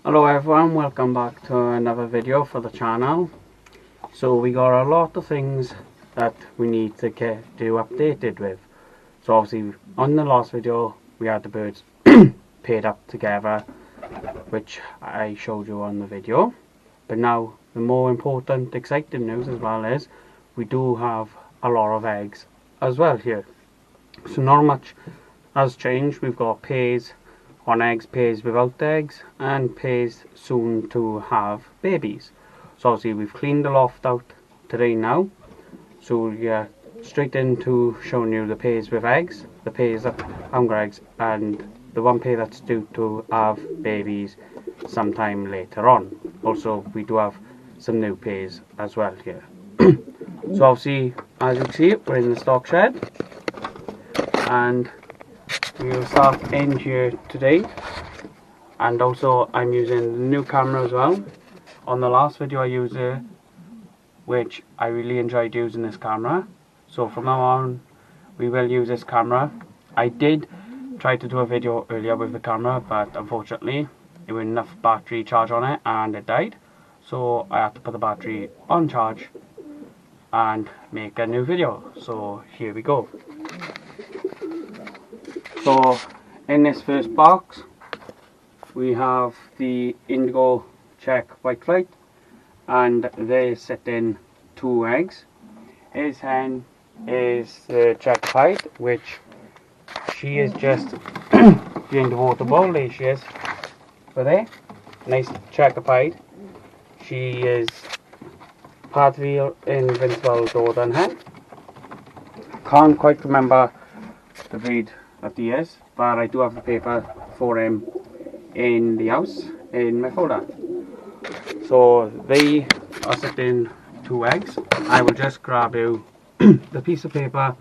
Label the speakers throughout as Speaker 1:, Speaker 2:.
Speaker 1: Hello everyone, welcome back to another video for the channel. So we got a lot of things that we need to get updated with. So obviously on the last video we had the birds paired up together, which I showed you on the video. But now the more important exciting news as well is we do have a lot of eggs as well here. So not much has changed. We've got pairs on eggs, pairs without eggs, and pairs soon to have babies. So obviously we've cleaned the loft out today now, so we'll get straight into showing you the pairs with eggs, the pairs that haven't got eggs, and the one pair that's due to have babies sometime later on. Also we do have some new pairs as well here. So obviously as you can see we're in the stock shed, and we will start in here today. And also I'm using the new camera as well. On the last video I used it, which I really enjoyed using this camera, so from now on we will use this camera. I did try to do a video earlier with the camera, but unfortunately there wasn't enough battery charge on it and it died, so I had to put the battery on charge and make a new video. So here we go. So in this first box we have the indigo check white flight, and they sit in 2 eggs. His hen is the check pied, which she is just being the water bowl. There she is for there, nice checker pied. She is Padville Invincible Jordan hen. Can't quite remember the breed that he is, but I do have the paper for him in the house in my folder. So they are sitting 2 eggs. I will just grab you the piece of paper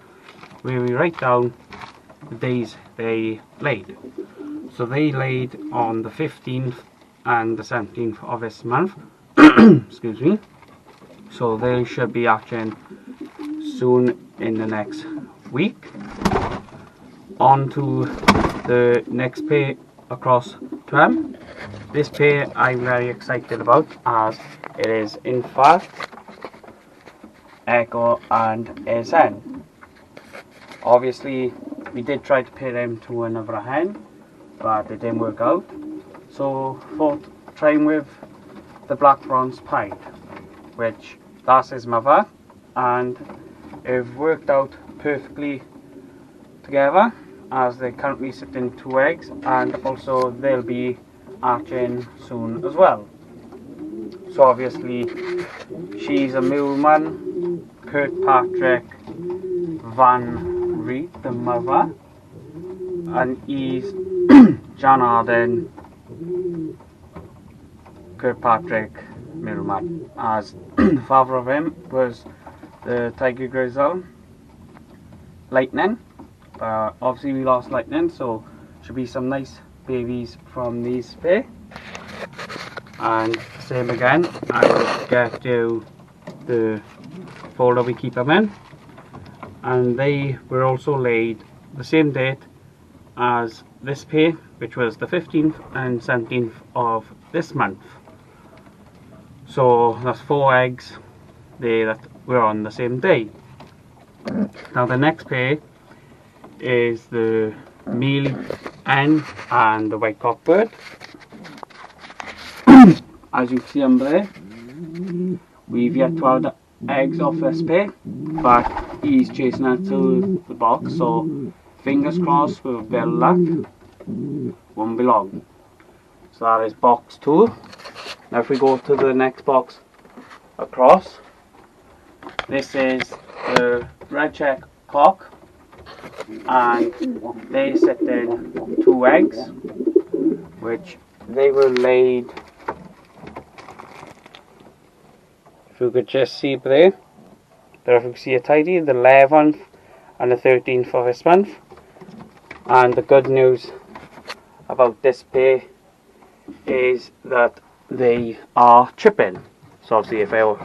Speaker 1: where we write down the days they laid. So they laid on the 15th and the 17th of this month. Excuse me. So they should be hatching soon in the next week. On to the next pair across to them. This pair I'm very excited about, as it is in fact Echo and his hen. Obviously we did try to pair them to another hen, but it didn't work out, so thought trying with the black bronze pied, which that's his mother, and it worked out perfectly together, as they currently sit in 2 eggs, and also they'll be hatching soon as well. So obviously she's a Muleman, Kirkpatrick Van Reed, the mother, and he's John Arden Kirkpatrick Muleman, as the father of him was the Tiger Grizzle Lightning. Obviously we lost Lightning, so should be some nice babies from these pair. And same again, I will get you the folder we keep them in, and they were also laid the same date as this pair, which was the 15th and 17th of this month. So that's 4 eggs there that were on the same day. Now the next pair is the mealy hen and the white cockbird. As you see them there, we've yet to have the eggs off this pair, but he's chasing her to the box, so fingers crossed with a bit of luck, won't be long. So that is box 2. Now if we go to the next box across, this is the red check cock, and they sit in 2 eggs, which they were laid, if you could just see there, but if you can see it tidy, the 11th and the 13th of this month. And the good news about this pair is that they are chipping. So obviously if I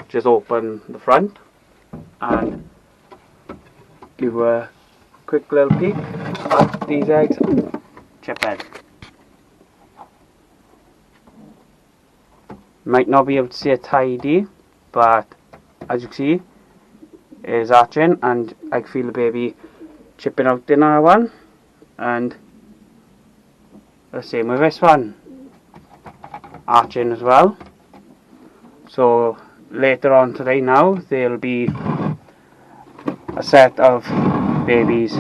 Speaker 1: just open the front and give a quick little peek at these eggs, chipping. Might not be able to see it tidy, but as you can see, it is hatching, and I can feel the baby chipping out in that one, and the same with this one, hatching as well. So later on today now, there'll be a set of babies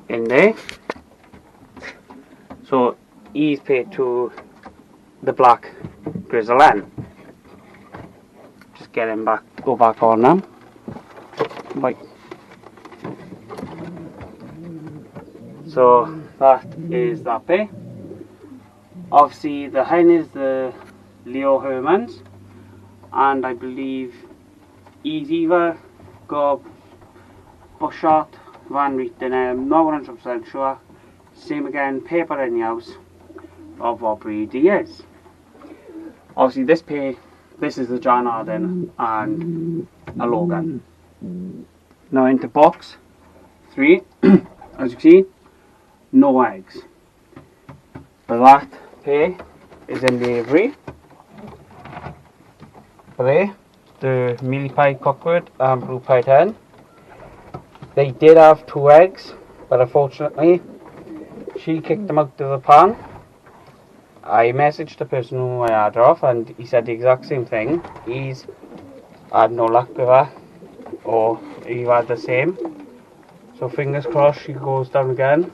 Speaker 1: in there. So he's paired to the black grizzle hen. Just get him back, go back on them. Right. So that is that pair. Obviously the hen is the Leo Hermans, and I believe he's either got Bushart, Van Rieten, I'm not 100% sure. Same again, paper in the house of what breed he is. Obviously this pair, this is the Jan Arden and a Logan. Now into box 3, as you can see, no eggs. But that pair is in the aviary. There, the mealy pied cockbird and blue pied hen. They did have 2 eggs, but unfortunately she kicked them out of the pan. I messaged the person who I had her off, and he said the exact same thing. He's had no luck with her, or he had the same. So fingers crossed she goes down again,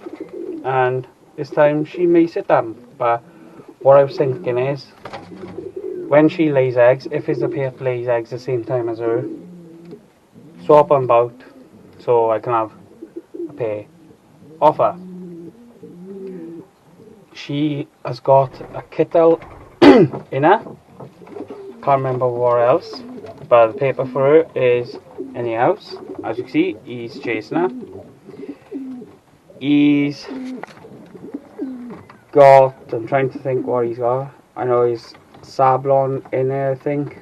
Speaker 1: and this time she may sit down. But what I was thinking is, when she lays eggs, if it's a pair that lays eggs the same time as her, swap them about so I can have a pair of her. She has got a kittle in her, can't remember what else, but the paper for her is in the house. As you can see, he's chasing her. He's got, I'm trying to think what he's got. I know he's Sablon in there, I think,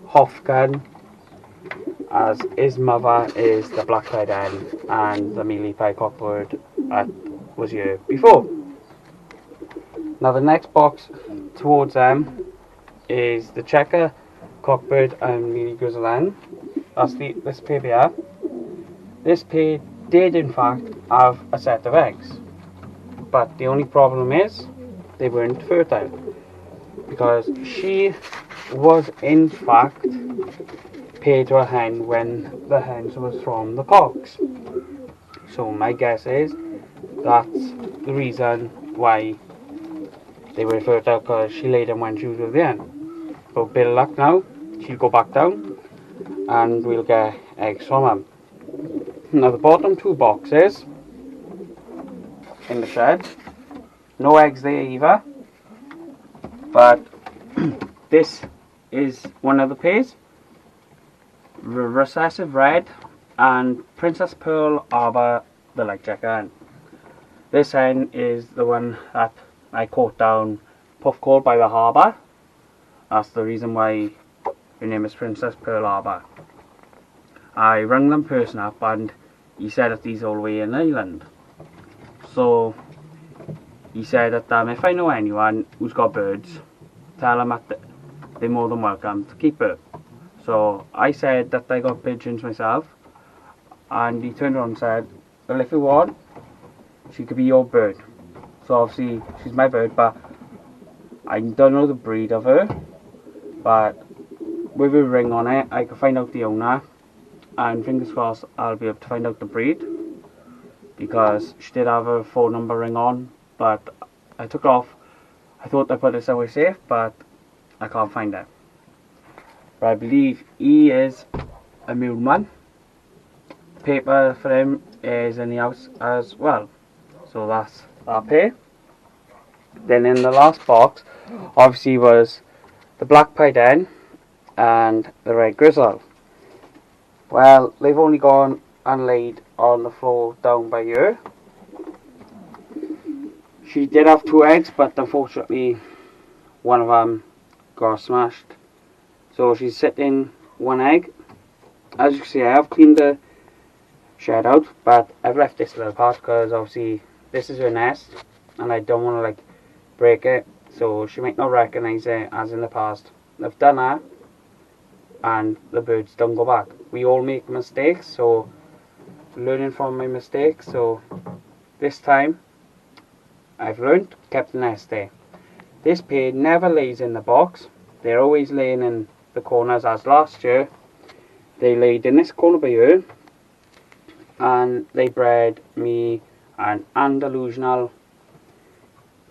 Speaker 1: Hofgan, as his mother is the black pied hen and the mealy pied cockbird that was here before. Now the next box towards them is the checker, cockbird and mealy grizzle hen. That's this pair here. This pair did in fact have a set of eggs, but the only problem is they weren't fertile, because she was in fact paired to a hen when the hens was from the cocks. So my guess is that's the reason why they were fertile, because she laid them when she was with the hen. But bit of luck now, she'll go back down and we'll get eggs from them. Now the bottom 2 boxes in the shed, no eggs there either, but this is one of the pairs, Recessive Red and Princess Pearl Arbor, the light checker hen. This hen is the one that I caught down Puff Call by the harbour. That's the reason why her name is Princess Pearl Arbor. I rang them person up and he said that he's all the way in Ireland. So he said that if I know anyone who's got birds, tell them that they're more than welcome to keep her. So I said that I got pigeons myself, and he turned around and said, well, if you want, she could be your bird. So obviously she's my bird, but I don't know the breed of her, but with a ring on it I can find out the owner, and fingers crossed I'll be able to find out the breed, because she did have a phone number ring on, but I took it off. I thought I put it somewhere safe, but I can't find it. But I believe he is a Muleman. Paper for him is in the house as well. So that's that pair. Then in the last box obviously was the black pied hen and the red grizzle. Well, they've only gone and laid on the floor down by here. She did have 2 eggs, but unfortunately one of them got smashed. So she's sitting 1 egg. As you can see, I have cleaned the shed out, but I've left this little part because obviously this is her nest and I don't want to break it. so she might not recognise it as in the past. I've done that and the birds don't go back. We all make mistakes, so learning from my mistakes. So this time I've learned, kept the nest there. This pair never lays in the box. They're always laying in the corners, as last year they laid in this corner by here and they bred me an Andalusian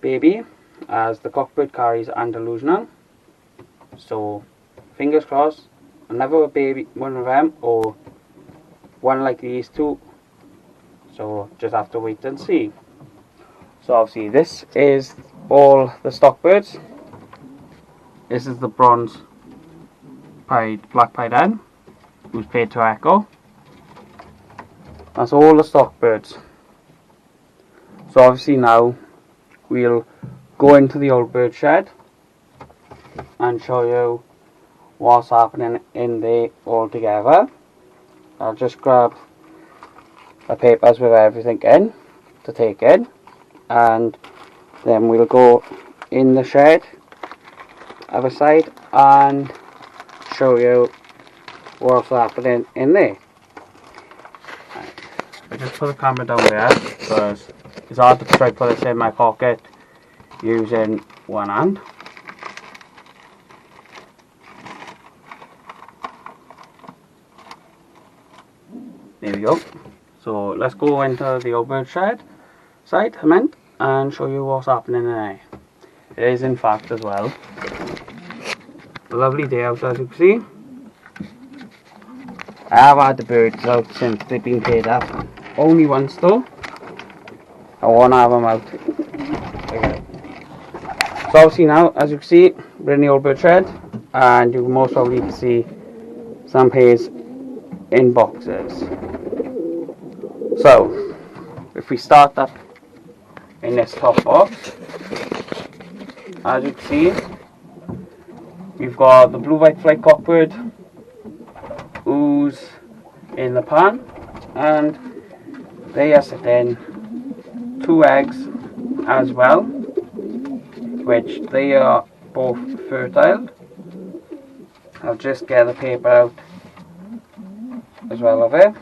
Speaker 1: baby, as the cockbird carries Andalusian. So fingers crossed, another baby, one of them, or one like these two. So just have to wait and see. So obviously this is all the stock birds. This is the bronze pied, black pied hen, who's paid to Echo. That's all the stock birds. So obviously now we'll go into the old bird shed and show you what's happening in there all together. I'll just grab the papers with everything in to take in, and then we'll go in the shed other side and show you what's happening in there. I just put the camera down there because it's hard to try to put this in my pocket using one hand. There we go. So let's go into the old bird shed side and show you what's happening in there. It is in fact as well a lovely day out, as you can see. I have had the birds out since they've been paid up. Only once though. I want to have them out. Okay. So obviously now, as you can see, we're in the old bird shed, and you can most probably see some pairs in boxes. So if we start up in this top box, as you can see, we've got the blue white flight cockbird who's in the pan, and they are sitting 2 eggs as well, which they are both fertile. I'll just get the paper out as well of it.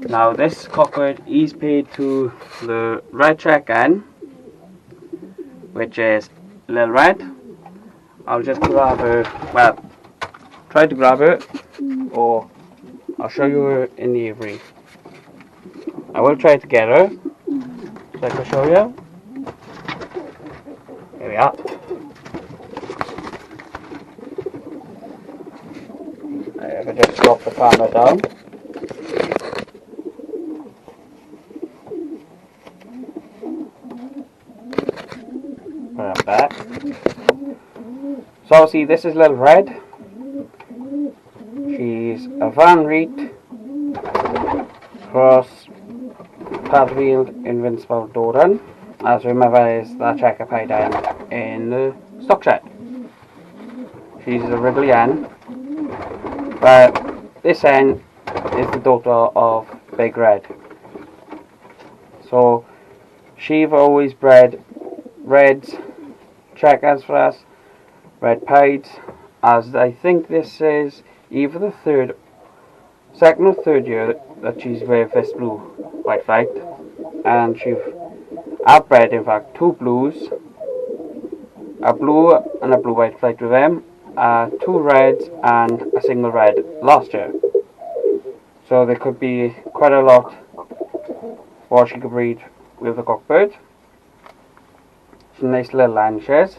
Speaker 1: Now this cockbird is paid to the red check hen, which is Little Red. I'll just grab her, well, try to grab her, or I'll show you her in the aviary. I will try to get her, so I can show you. Here we are. I can just drop the camera down. Put it back. So obviously this is Little Red. She's a Van Reet cross Cadfield Invincible Doran. As remember, is that checker pied hen in the stock shed. She's a Wrigley hen, but this hen is the daughter of Big Red. So she've always bred reds, checkers for us, red pieds, as I think this is either the second or third year that she's with this blue white flight, and I've bred in fact 2 blues, a blue and a blue white flight with them, 2 reds and a single red last year. So there could be quite a lot what she could breed with the cockbird. Some nice little land shares.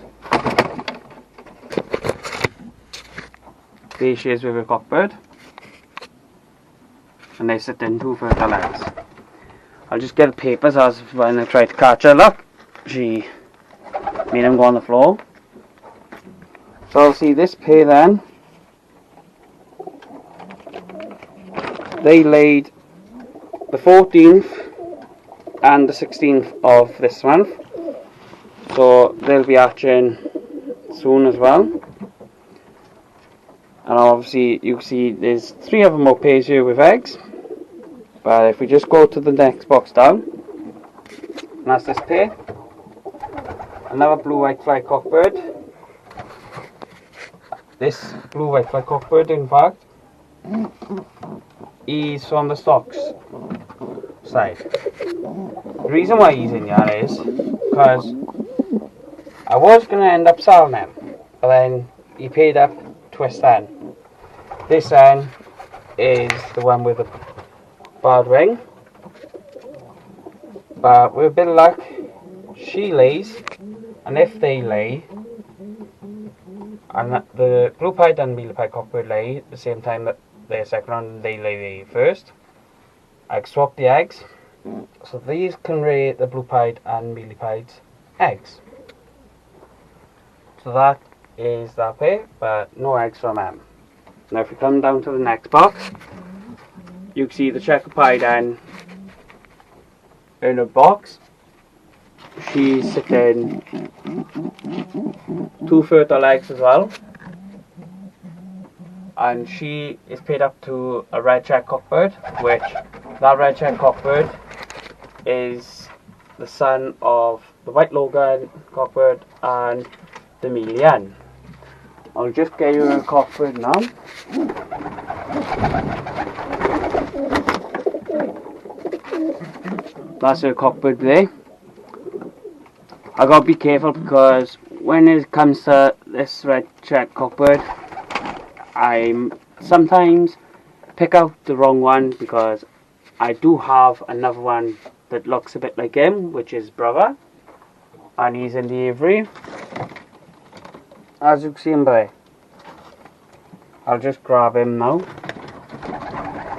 Speaker 1: There she is with her cockbird, and they sit in 2 fertile eggs. I'll just get the papers, as when I tried to catch her. Look, she made them go on the floor. So I'll see this pair then. They laid the 14th and the 16th of this month, so they'll be hatching soon as well. And obviously you can see there's 3 of them more pairs here with eggs. But if we just go to the next box down, and that's this pair, another blue white fly cockbird. This blue white fly cockbird, in fact, he's from the stocks side. The reason why he's in here is because I was going to end up selling him, but then he paid up twist hen. This hen is the one with the bad wing, but with a bit of luck she lays, and if they lay, and the blue-pied and mealy-pied cockbird lay at the same time that their second round, they lay first, I swap the eggs, so these can lay the blue-pied and mealy-pied's eggs. So that is that pair, but no eggs from them. Now if we come down to the next box, you can see the checker-pied hen in a box. She's sitting 2 fertile eggs as well, and she is paired up to a red check cockbird, which that red check cockbird is the son of the white Logan cockbird and the mealy hen. I'll just get you a cockbird now. That's her cockbird there. I gotta be careful because when it comes to this red check cockbird, I sometimes pick out the wrong one because I do have another one that looks a bit like him, which is brother, and he's in the aviary, as you can see him there. I'll just grab him now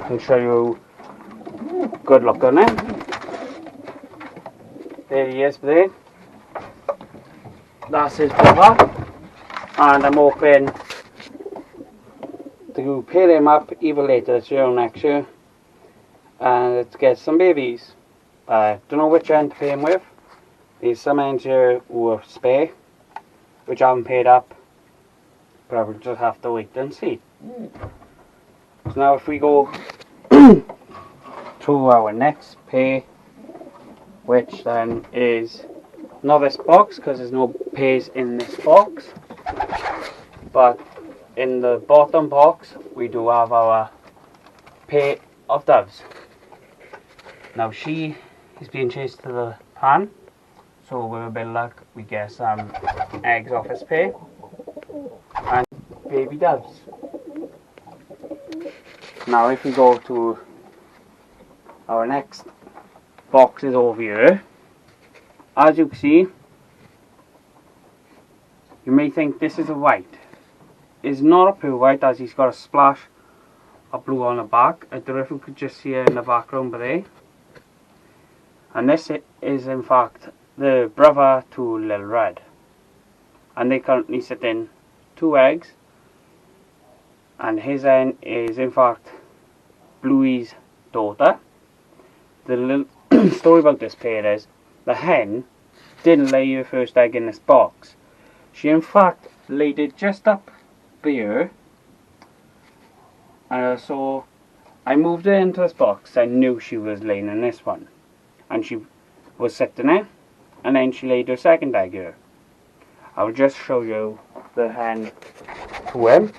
Speaker 1: and show you good look on him. There he is there. That's his brother, and I'm hoping to pair him up either later this year or next year and to get some babies. Don't know which end to pair him with. There's some ends here who are spare, which I haven't paired up, but I will just have to wait and see. So now if we go to our next pair, which then is not this box because there's no pairs in this box, but in the bottom box we do have our pair of doves. Now she is being chased to the pan, so with a bit of luck we get some eggs off this pair and baby doves. Now if we go to our next boxes over here, as you can see, you may think this is a white. It's not a pure white, as he's got a splash of blue on the back. I don't know if you could just see it in the background there. And this is in fact the brother to Little Red, and they currently sit in 2 eggs, and his hen is in fact Bluey's daughter. The little story about this pair is the hen didn't lay her first egg in this box. She in fact laid it just up here, so I moved her into this box. I knew she was laying in this one, and she was sitting there, and then she laid her second egg here. I'll just show you the hen to him,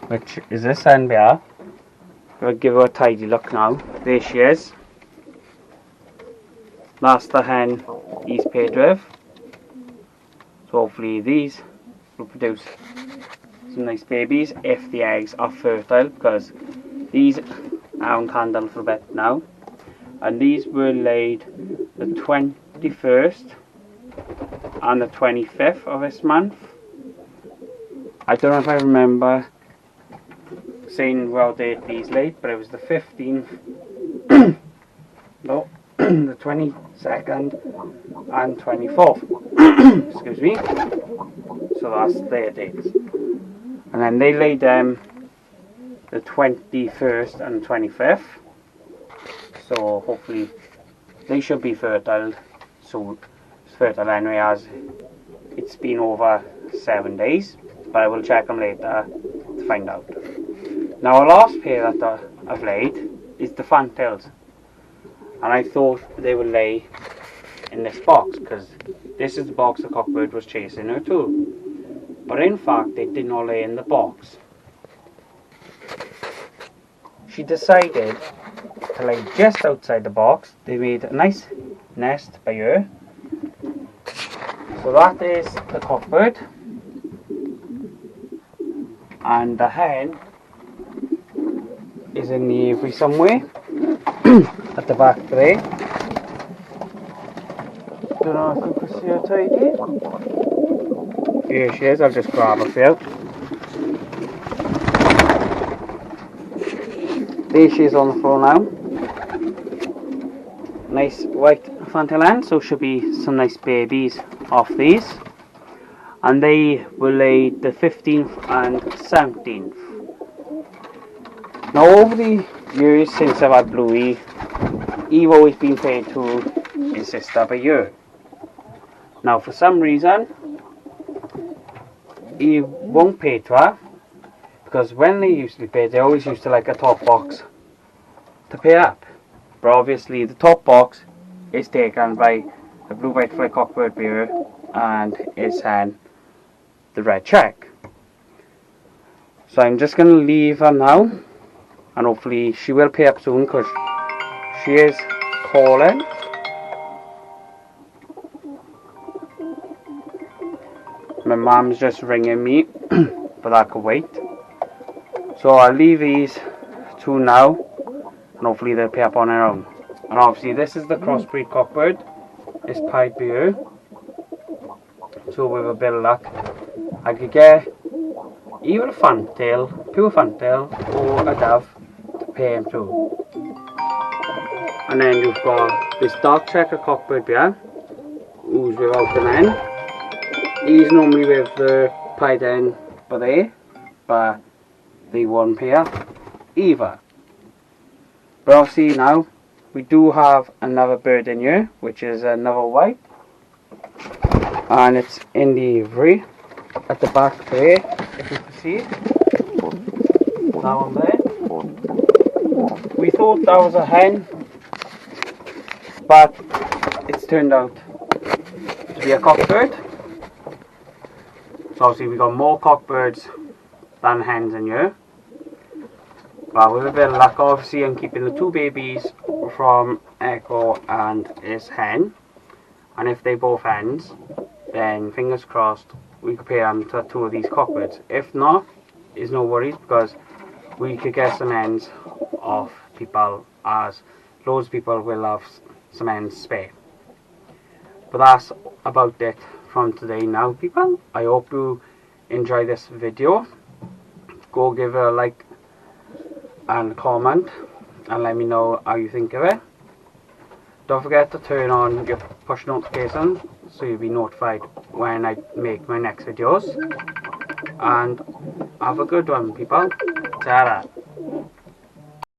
Speaker 1: which is this hen there. I'll give her a tidy look now. There she is. That's the hen he's paired with. So hopefully these will produce some nice babies if the eggs are fertile, because these haven't handled for a bit now. And these were laid the 21st and the 25th of this month. I don't know if I remember saying what date these laid, but it was the 15th, no, the 22nd and 24th, excuse me, so that's their dates. And then they laid them the 21st and 25th, so hopefully they should be fertile. So it's fertile anyway, as it's been over 7 days, but I will check them later to find out. Now our last pair that I've laid is the fantails, and I thought they would lay in this box, because this is the box the cockbird was chasing her to. But in fact, they did not lay in the box. She decided to lay just outside the box. They made a nice nest by her. So that is the cockbird. And the hen is in the aviary somewhere at the back there. Don't know if you can see her tidy. Here she is, I'll just grab her for you. There she is on the floor now. Nice white fantail hen, so should be some nice babies off these. And they will lay the 15th and 17th. Now over the years since I've had Bluey, he's always been paid to his sister by year. Now for some reason, he won't pay to her, because when they used to be paid, they always used to like a top box to pay up. But obviously the top box is taken by the blue white fly cockbird bearer and his hen, the red check. So I'm just going to leave her now, and hopefully she will pay up soon, because she is calling. My mum's just ringing me, but I can wait. So I'll leave these two now, and hopefully they'll pay up on their own. And obviously this is the crossbreed cockbird, it's pied bearer. So with a bit of luck, I could get either a fantail, pure fantail, or a dove to pay him to. And then you've got this dark checker cockbird here, who's without an hen. He's normally with the pied hen by there, but they won't pay up either. But obviously now we do have another bird in here, which is another white, and it's in the aviary at the back there, if you can see it. That one there. We thought that was a hen, but it's turned out to be a cockbird. So obviously we got more cockbirds than hens in here. But with a bit of luck, obviously I'm keeping the two babies from Echo and his hen. And if they both hens, then fingers crossed we could pair them to two of these cockbirds. If not, it's no worries, because we could get some hens off people, as loads of people will have some hens spare. But that's about it from today now, people. I hope you enjoy this video. Go give it a like and comment and let me know how you think of it. Don't forget to turn on your push notifications so you'll be notified when I make my next videos. And have a good one, people. Ta-ra.